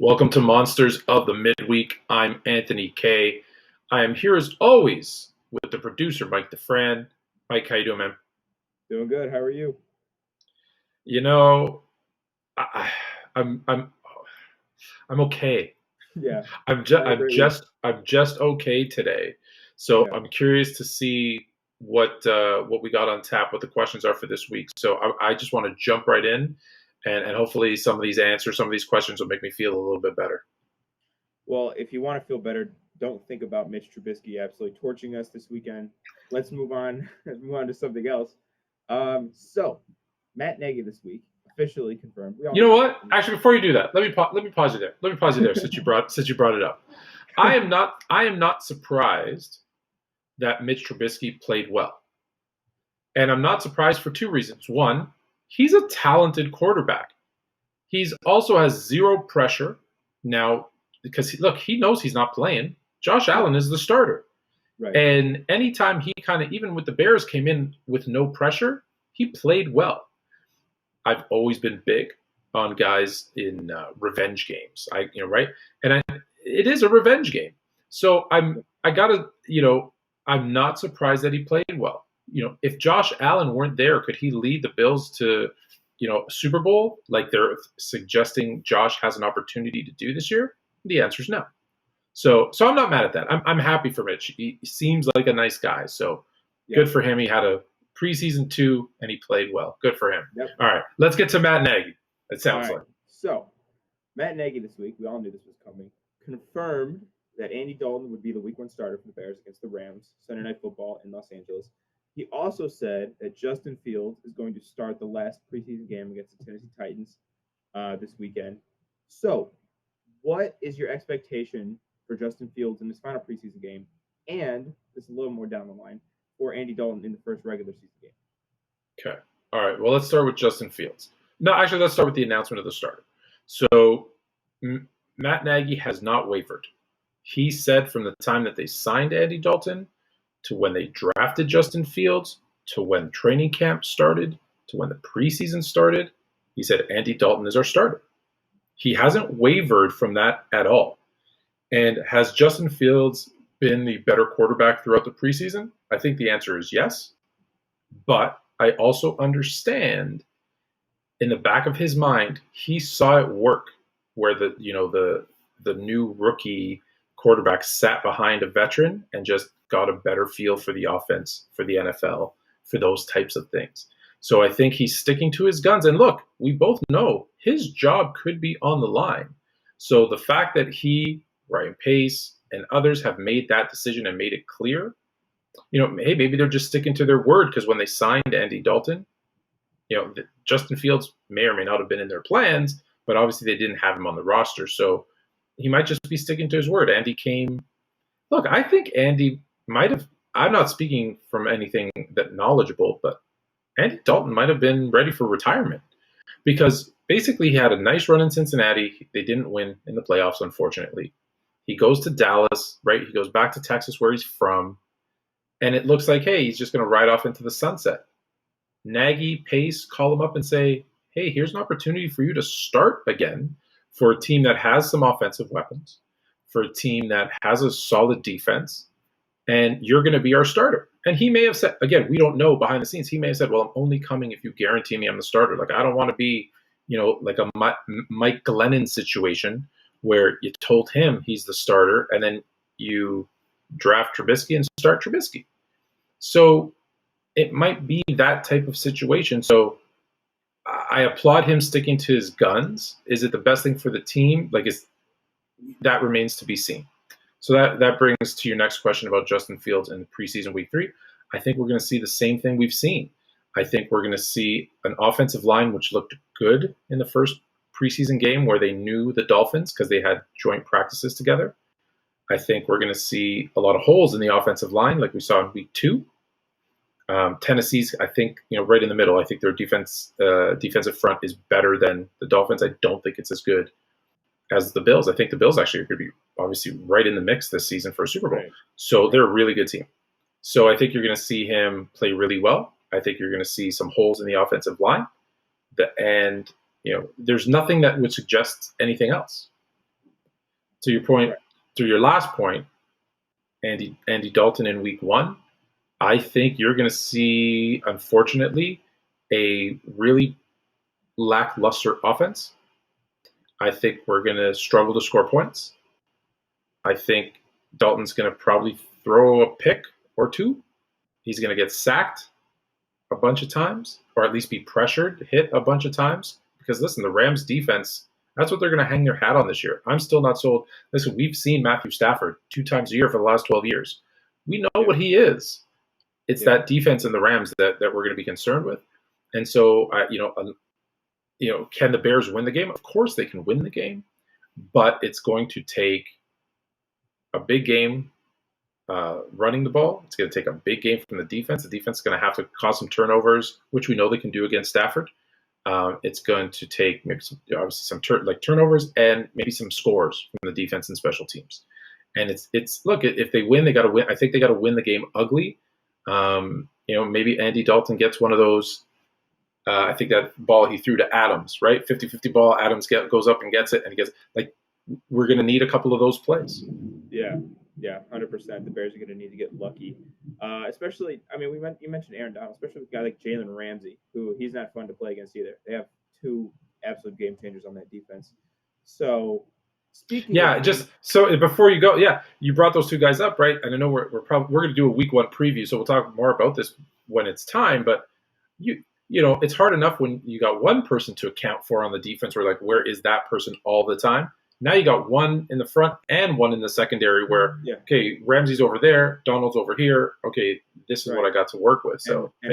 Welcome to Monsters of the Midweek. I'm Anthony K. I am here as always with the producer, Mike DeFran. Mike, how you doing, man? Doing good. How are you? You know, I'm okay. Yeah. I'm just okay today. So Yeah. I'm curious to see what we got on tap, what the questions are for this week. So I just want to jump right in, and hopefully some of these answers, some of these questions will make me feel a little bit better. Well, if you want to feel better, don't think about Mitch Trubisky absolutely torching us this weekend. Let's move on. Let's move on to something else. So Matt Nagy this week officially confirmed. You know what? Actually, before you do that, let me pause you there. Let me pause you there since you brought it up. I am not surprised that Mitch Trubisky played well, and I'm not surprised for two reasons. One, he's a talented quarterback. He's also has zero pressure now because he knows he's not playing. Josh Allen is the starter. Right. And anytime he kind of, even with the Bears, came in with no pressure, he played well. I've always been big on guys in revenge games. Right? And it is a revenge game. So I'm not surprised that he played well. If Josh Allen weren't there, could he lead the Bills to, Super Bowl like they're suggesting Josh has an opportunity to do this year? The answer is no. So I'm not mad at that. I'm happy for Mitch. He seems like a nice guy. So Good for him. He had a preseason 2 and he played well. Good for him. Yep. All right, let's get to Matt Nagy. It sounds like. So Matt Nagy this week, we all knew this was coming, confirmed that Andy Dalton would be the week 1 starter for the Bears against the Rams, Sunday Night Football in Los Angeles. He also said that Justin Fields is going to start the last preseason game against the Tennessee Titans this weekend. So what is your expectation for Justin Fields in this final preseason game, and this is a little more down the line, for Andy Dalton in the first regular season game? Okay. All right. Well, let's start with Justin Fields. No, actually, let's start with the announcement of the starter. So Matt Nagy has not wavered. He said from the time that they signed Andy Dalton to when they drafted Justin Fields to when training camp started to when the preseason started, he said Andy Dalton is our starter. He hasn't wavered from that at all. And has Justin Fields been the better quarterback throughout the preseason? I think the answer is yes. But I also understand in the back of his mind, he saw it work where the new rookie quarterback sat behind a veteran and just got a better feel for the offense, for the NFL, for those types of things. So I think he's sticking to his guns. And look, we both know his job could be on the line. So the fact that he, Ryan Pace, and others have made that decision and made it clear, hey, maybe they're just sticking to their word, because when they signed Andy Dalton, Justin Fields may or may not have been in their plans, but obviously they didn't have him on the roster. So he might just be sticking to his word. Andy came. Look, I think Andy might have. I'm not speaking from anything that knowledgeable, but Andy Dalton might have been ready for retirement, because basically he had a nice run in Cincinnati. They didn't win in the playoffs, unfortunately. He goes to Dallas, right? He goes back to Texas, where he's from. And it looks like, hey, he's just going to ride off into the sunset. Nagy, Pace, call him up and say, hey, here's an opportunity for you to start again for a team that has some offensive weapons, for a team that has a solid defense, and you're going to be our starter. And he may have said, again, we don't know behind the scenes, he may have said, well, I'm only coming if you guarantee me I'm the starter. Like, I don't want to be, like a Mike Glennon situation where you told him he's the starter and then you draft Trubisky and start Trubisky. So it might be that type of situation. So I applaud him sticking to his guns. Is it the best thing for the team? That remains to be seen. So that brings to your next question about Justin Fields in the preseason week 3. I think we're going to see the same thing we've seen. I think we're going to see an offensive line which looked good in the first preseason game where they knew the Dolphins because they had joint practices together. I think we're going to see a lot of holes in the offensive line like we saw in week 2. Tennessee's, I think, right in the middle. I think their defensive front is better than the Dolphins. I don't think it's as good as the Bills. I think the Bills actually are going to be obviously right in the mix this season for a Super Bowl. Right. So they're a really good team. So I think you're going to see him play really well. I think you're going to see some holes in the offensive line. And there's nothing that would suggest anything else. To your point, Right. to your last point, Andy Dalton in week 1, I think you're going to see, unfortunately, a really lackluster offense. I think we're going to struggle to score points. I think Dalton's going to probably throw a pick or two. He's going to get sacked a bunch of times, or at least be pressured, hit a bunch of times. Because listen, the Rams defense, that's what they're going to hang their hat on this year. I'm still not sold. Listen, we've seen Matthew Stafford 2 times a year for the last 12 years. We know what he is. It's that defense in the Rams that we're going to be concerned with. And so, can the Bears win the game? Of course they can win the game, but it's going to take a big game running the ball. It's going to take a big game from the defense. The defense is going to have to cause some turnovers, which we know they can do against Stafford. It's going to take maybe some turnovers and maybe some scores from the defense and special teams. And it's look, if they win, they got to win. I think they got to win the game ugly. Maybe Andy Dalton gets one of those. I think that ball he threw to Adams, right? 50-50 ball. Adams goes up and gets it, and he gets we're going to need a couple of those plays. Yeah, 100%. The Bears are going to need to get lucky, especially. I mean, you mentioned Aaron Donald, especially with a guy like Jalen Ramsey, who he's not fun to play against either. They have 2 absolute game changers on that defense. So, so before you go, you brought those 2 guys up, right? And I know we're going to do a week 1 preview, so we'll talk more about this when it's time. But it's hard enough when you got one person to account for on the defense, where is that person all the time? Now you got one in the front and one in the secondary where, okay, Ramsey's over there, Donald's over here. Okay, this is what I got to work with. So and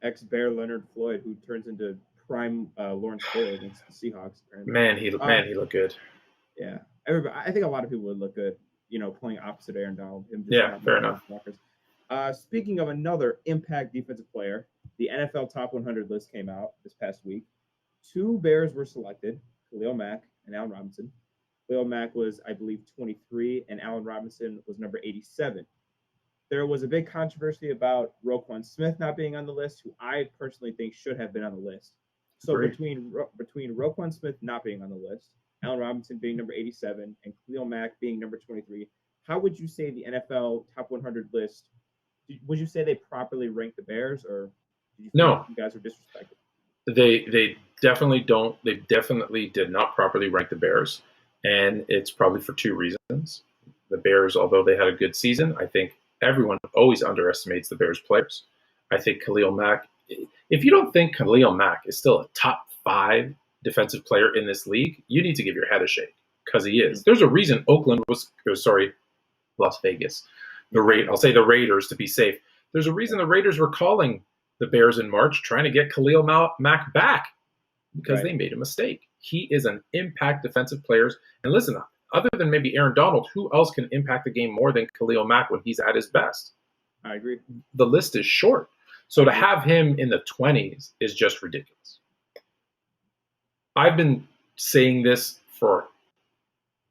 ex-Bear Leonard Floyd, who turns into prime Lawrence Taylor against the Seahawks. Apparently. Man, he looked good. Yeah, I think a lot of people would look good, playing opposite Aaron Donald. Fair enough. Speaking of another impact defensive player, the NFL Top 100 list came out this past week. 2 Bears were selected, Khalil Mack and Allen Robinson. Khalil Mack was, I believe, 23, and Allen Robinson was number 87. There was a big controversy about Roquan Smith not being on the list, who I personally think should have been on the list. So between Roquan Smith not being on the list, Allen Robinson being number 87, and Khalil Mack being number 23, how would you say the NFL Top 100 list? Would you say they properly ranked the Bears, or did you feel like you guys were disrespected? They definitely don't. They definitely did not properly rank the Bears, and it's probably for 2 reasons. The Bears, although they had a good season, I think everyone always underestimates the Bears players. I think Khalil Mack. If you don't think Khalil Mack is still a top 5 defensive player in this league, you need to give your head a shake, because he is. There's a reason Las Vegas. I'll say the Raiders to be safe. There's a reason the Raiders were calling the Bears in March trying to get Khalil Mack back, because they made a mistake. He is an impact defensive player. And listen, other than maybe Aaron Donald, who else can impact the game more than Khalil Mack when he's at his best? I agree. The list is short. So to have him in the 20s is just ridiculous. I've been saying this for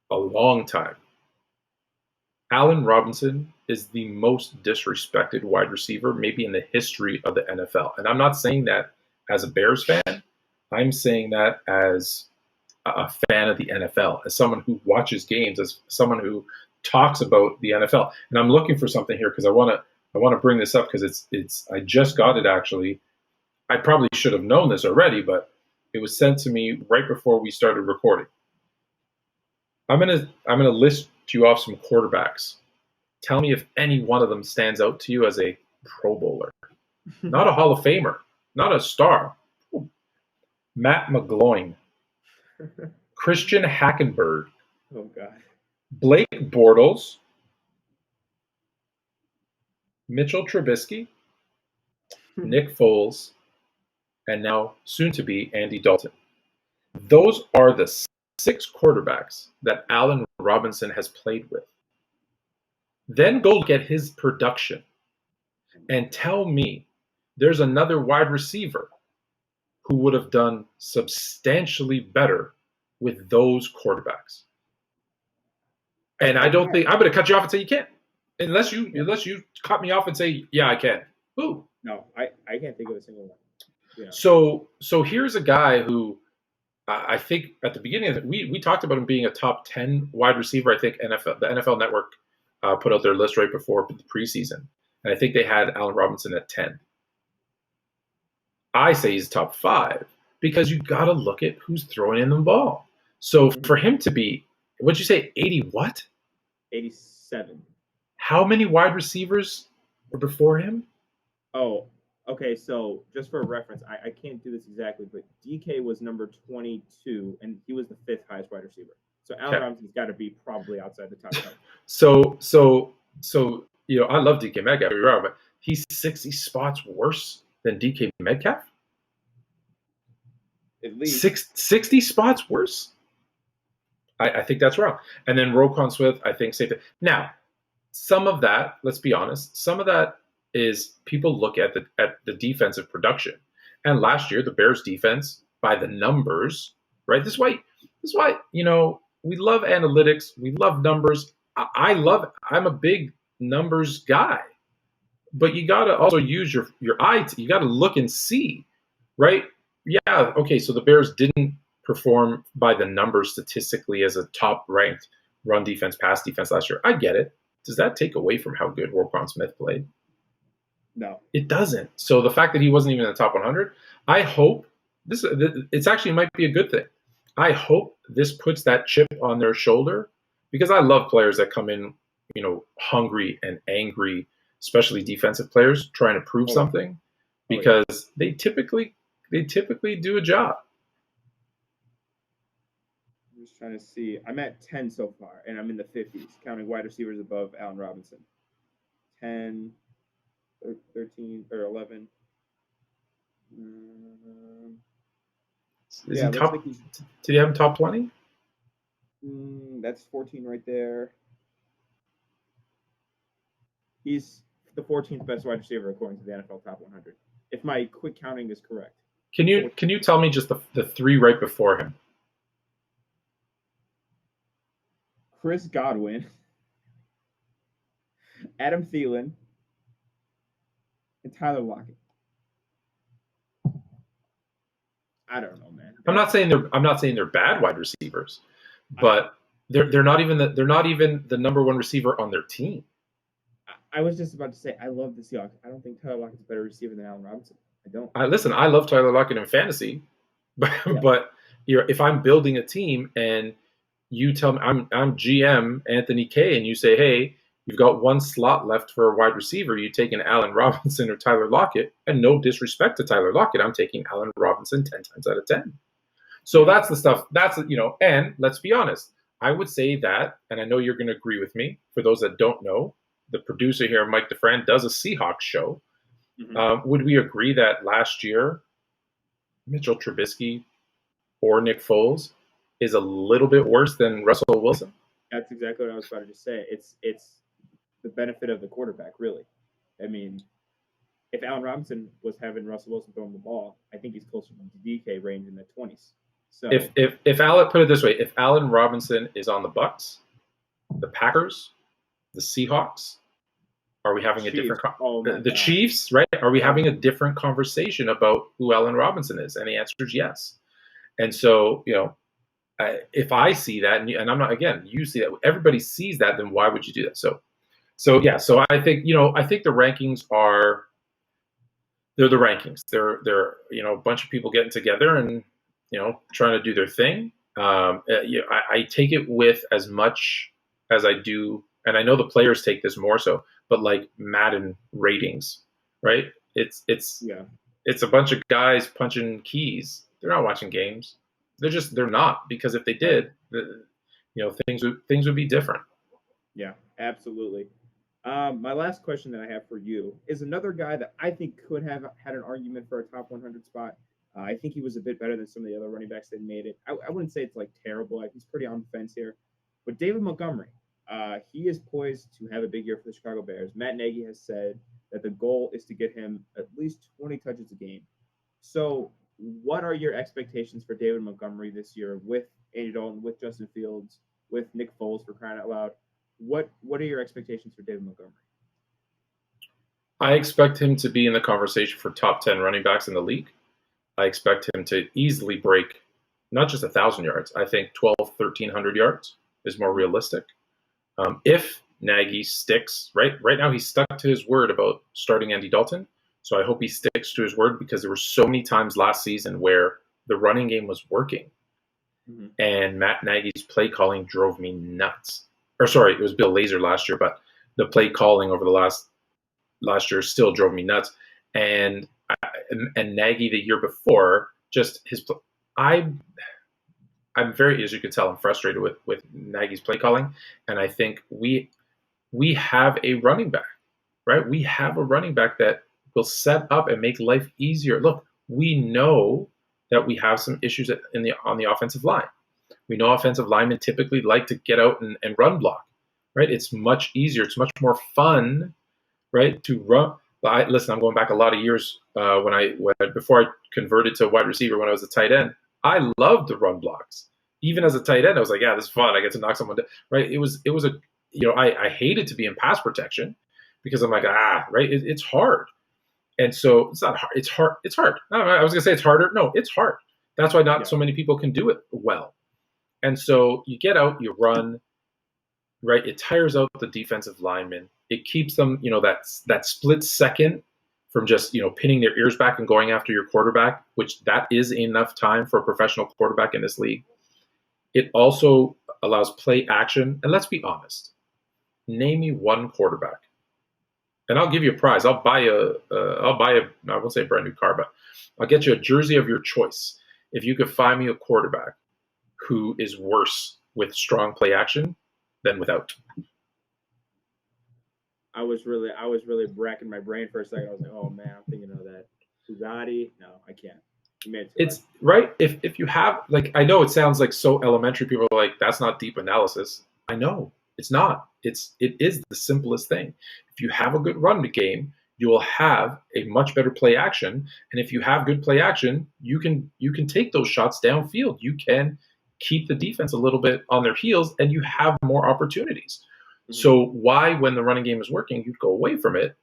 a long time. Allen Robinson is the most disrespected wide receiver maybe in the history of the NFL. And I'm not saying that as a Bears fan. I'm saying that as a fan of the NFL, as someone who watches games, as someone who talks about the NFL. And I'm looking for something here because I want to bring this up because it's I just got it actually. I probably should have known this already, but it was sent to me right before we started recording. I'm gonna list you off some quarterbacks. Tell me if any one of them stands out to you as a Pro Bowler. Not a Hall of Famer, not a star. Matt McGloin, Christian Hackenberg, oh God, Blake Bortles, Mitchell Trubisky, Nick Foles, and now soon to be Andy Dalton. Those are the 6 quarterbacks that Allen Robinson has played with. Then go look at his production and tell me there's another wide receiver who would have done substantially better with those quarterbacks. And I don't think I'm going to cut you off and say you can't, unless you cut me off and say, yeah, I can. Who? No, I can't think of a single one. Yeah. So here's a guy who I think at the beginning of we talked about him being a top 10 wide receiver. I think the NFL Network put out their list right before the preseason, and I think they had Allen Robinson at 10. I say he's top 5 because you got to look at who's throwing in the ball. So for him to be, what'd you say, 80 what? 87. How many wide receivers were before him? Oh, okay. So just for reference, I can't do this exactly, but DK was number 22, and he was the 5th highest wide receiver. So Allen Robinson's got to be probably outside the top 10. So I love DK Metcalf, you're wrong, but he's 60 spots worse than DK Metcalf? At least 60 spots worse? I think that's wrong. And then Roquan Smith, I think, same thing. Now, some of that, let's be honest, some of that is people look at the defensive production. And last year, the Bears defense, by the numbers, right? This is why, we love analytics. We love numbers. I'm a big numbers guy. But you got to also use your eye. You got to look and see, right? Yeah, okay, so the Bears didn't perform by the numbers statistically as a top-ranked run defense, pass defense last year. I get it. Does that take away from how good Roquan Smith played? No. It doesn't. So the fact that he wasn't even in the top 100, I hope it's actually might be a good thing. I hope this puts that chip on their shoulder because I love players that come in, hungry and angry, especially defensive players trying to prove something because they typically do a job. I'm just trying to see. I'm at 10 so far, and I'm in the 50s, counting wide receivers above Allen Robinson. 10, 13, or 11. Is he top? Did he have him top 20? That's 14 right there. He's the 14th best wide receiver according to the NFL Top 100. If my quick counting is correct. Can you tell me just the 3 right before him? Chris Godwin, Adam Thielen, and Tyler Lockett. I don't know, man. I'm not saying they're bad wide receivers, but they're not even the number 1 receiver on their team. I was just about to say I love the Seahawks. I don't think Tyler Lockett's a better receiver than Allen Robinson. I don't. I love Tyler Lockett in fantasy, but if I'm building a team and you tell me I'm GM anthonyk and you say, hey, you've got 1 slot left for a wide receiver, you take an Allen Robinson or Tyler Lockett, and no disrespect to Tyler Lockett, I'm taking Allen Robinson 10 times out of 10. So that's the stuff. And let's be honest, I would say that, and I know you're going to agree with me. For those that don't know, the producer here, Mike DeFran, does a Seahawks show. Mm-hmm. Would we agree that last year, Mitchell Trubisky or Nick Foles is a little bit worse than Russell Wilson? That's exactly what I was about to say. It's the benefit of the quarterback, really. I mean, if Allen Robinson was having Russell Wilson throwing the ball, I think he's closer to the DK range in the 20s. So if Allen, put it this way, if Allen Robinson is on the Bucs, the Packers, the Seahawks, are we having a different the Chiefs, right? Are we having a different conversation about who Allen Robinson is? And the answer is yes. And so, if I see that, and I'm not, again, you see that, everybody sees that, then why would you do that? So I think, I think the rankings they're the rankings. They're a bunch of people getting together and, trying to do their thing. I take it with as much as I do, and I know the players take this more so, but like Madden ratings, right? It's a bunch of guys punching keys. They're not watching games. They're not, because if they did, things would be different. Yeah, absolutely. My last question that I have for you is another guy that I think could have had an argument for a top 100 spot. I think he was a bit better than some of the other running backs that made it. I wouldn't say it's like terrible. He's pretty on the fence here. But David Montgomery, he is poised to have a big year for the Chicago Bears. Matt Nagy has said that the goal is to get him at least 20 touches a game. So what are your expectations for David Montgomery this year with Andy Dalton, with Justin Fields, with Nick Foles, for crying out loud? What are your expectations for David Montgomery? I expect him to be in the conversation for top 10 running backs in the league. I expect him to easily break not just 1,000 yards. I think 1,300 yards is more realistic. If Nagy sticks, right now he's stuck to his word about starting Andy Dalton. So I hope he sticks to his word, because there were so many times last season where the running game was working. Mm-hmm. And Matt Nagy's play calling drove me nuts. Or sorry, it was Bill Lazor last year, but the play calling over the last year still drove me nuts. And Nagy the year before, just his I'm very, as you can tell, I'm frustrated with Nagy's play calling, and I think we have a running back, right? We have a running back that will set up and make life easier. Look, we know that we have some issues on the offensive line. We know offensive linemen typically like to get out and run block, right? It's much easier. It's much more fun, right, to run. Listen, I'm going back a lot of years before I converted to wide receiver when I was a tight end. I loved the run blocks. Even as a tight end, I was like, yeah, this is fun. I get to knock someone down, right? It was I hated to be in pass protection, because I'm like, right? It's hard. And so it's not hard. It's hard. It's hard. I was going to say it's harder. No, it's hard. That's why not so many people can do it well. And so you get out, you run, right? It tires out the defensive linemen. It keeps them, that split second from just, pinning their ears back and going after your quarterback, which that is enough time for a professional quarterback in this league. It also allows play action. And let's be honest, name me one quarterback, and I'll give you a prize. I'll buy I won't say a brand new car, but I'll get you a jersey of your choice if you could find me a quarterback who is worse with strong play action than without. I was really racking my brain for a second. I was like, oh man, I'm thinking of that. Bugatti? No, I can't. It's right. If you have, like, I know it sounds like so elementary. People are like, that's not deep analysis. I know it's not. It is the simplest thing. If you have a good run game, you will have a much better play action. And if you have good play action, you can take those shots downfield. You can keep the defense a little bit on their heels, and you have more opportunities. Mm-hmm. So why, when the running game is working, you'd go away from it?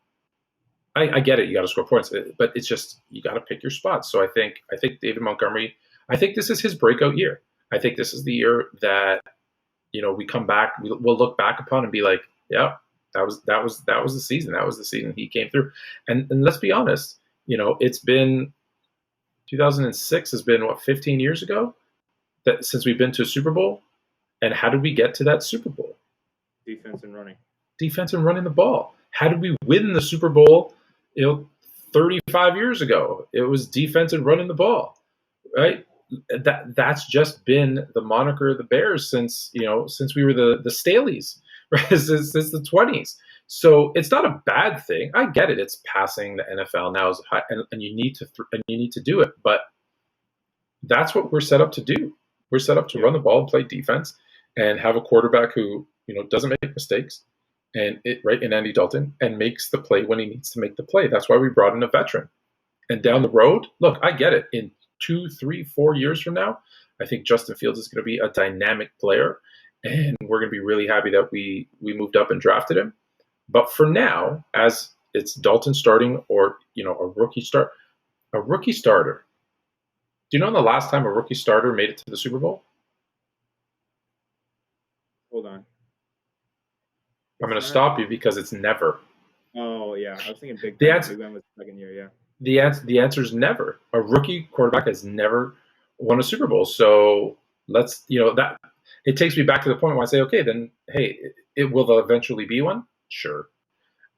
I get it. You got to score points, but it's just, you got to pick your spots. So I think David Montgomery, I think this is his breakout year. I think this is the year that, we come back, we'll look back upon and be like, yeah, that was the season. That was the season he came through. And let's be honest, it's been 2006 has been 15 years ago that since we've been to a Super Bowl. And how did we get to that Super Bowl? Defense and running the ball. How did we win the Super Bowl? 35 years ago, it was defense and running the ball, right? That's just been the moniker of the Bears since we were the Staleys, right? since the 20s. So it's not a bad thing. I get it. It's passing the NFL now, and you need to do it. But that's what we're set up to do. We're set up to run the ball, play defense, and have a quarterback who doesn't make mistakes. And in Andy Dalton, and makes the play when he needs to make the play. That's why we brought in a veteran. And down the road, look, I get it. In 2, 3, 4 years from now, I think Justin Fields is going to be a dynamic player, and we're going to be really happy that we moved up and drafted him. But for now, as it's Dalton starting, or a rookie starter. Do you know the last time a rookie starter made it to the Super Bowl? Hold on. I'm going to stop you because it's never. Oh, yeah. I was thinking Big Ben was the second year, yeah. The answer is never. A rookie quarterback has never won a Super Bowl. So let's, that it takes me back to the point where I say, okay, then, hey, it will eventually be one? Sure.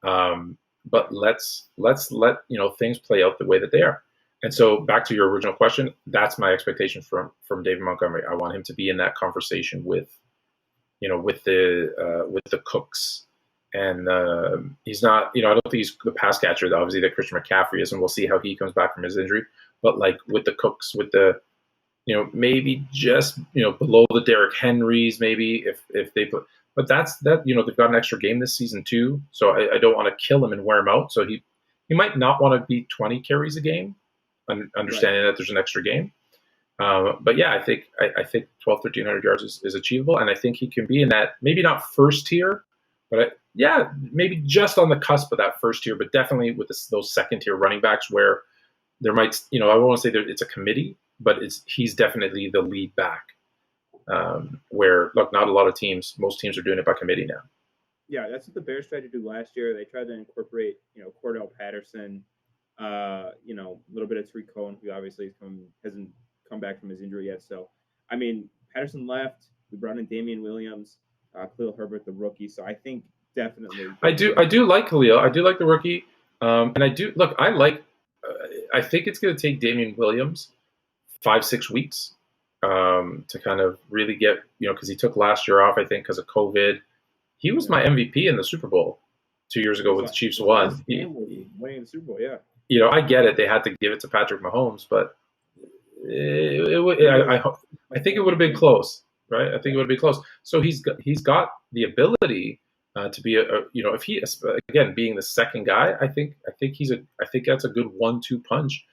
But let's let, things play out the way that they are. And so back to your original question, that's my expectation from David Montgomery. I want him to be in that conversation with the Cooks, and he's not, I don't think he's the pass catcher, obviously, that Christian McCaffrey is, and we'll see how he comes back from his injury. But like with the Cooks, with the, maybe just, below the Derrick Henrys, maybe if they put, but that's that, they've got an extra game this season too. So I don't want to kill him and wear him out. So he might not want to be 20 carries a game, understanding that there's an extra game. But yeah, I think 1,300 yards is achievable, and I think he can be in that, maybe not first tier, but maybe just on the cusp of that first tier, but definitely with those second tier running backs where there might, I won't say that it's a committee, but he's definitely the lead back. Where look, not a lot of teams. Most teams are doing it by committee now. Yeah, that's what the Bears tried to do last year. They tried to incorporate, Cordell Patterson, a little bit of Tariq Cohen, who obviously hasn't come back from his injury yet. So, I mean, Patterson left. We brought in Damian Williams, Khalil Herbert, the rookie. So I think definitely. I do like Khalil. I do like the rookie, and I do look. I think it's going to take Damian Williams 5-6 weeks to kind of really get because he took last year off. I think because of COVID. He was my MVP in the Super Bowl 2 years ago with the Chiefs won. Winning the Super Bowl, yeah. I get it. They had to give it to Patrick Mahomes, but I think it would have been close, right? I think it would have been close. So he's got the ability to be if he again being the second guy, I think that's a good 1-2 punch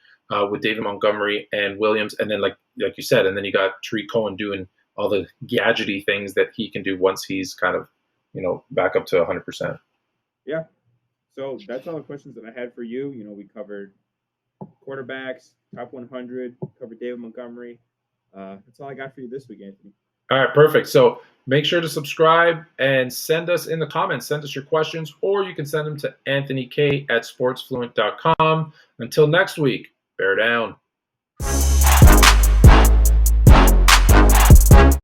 with David Montgomery and Williams, and then like you said, and then you got Tariq Cohen doing all the gadgety things that he can do once he's kind of back up to 100%. Yeah. So that's all the questions that I had for you. We covered quarterbacks, top 100, covered David Montgomery. That's all I got for you this week, Anthony. All right, perfect. So make sure to subscribe and send us in the comments. Send us your questions, or you can send them to anthonyk@sportsfluent.com. Until next week, bear down.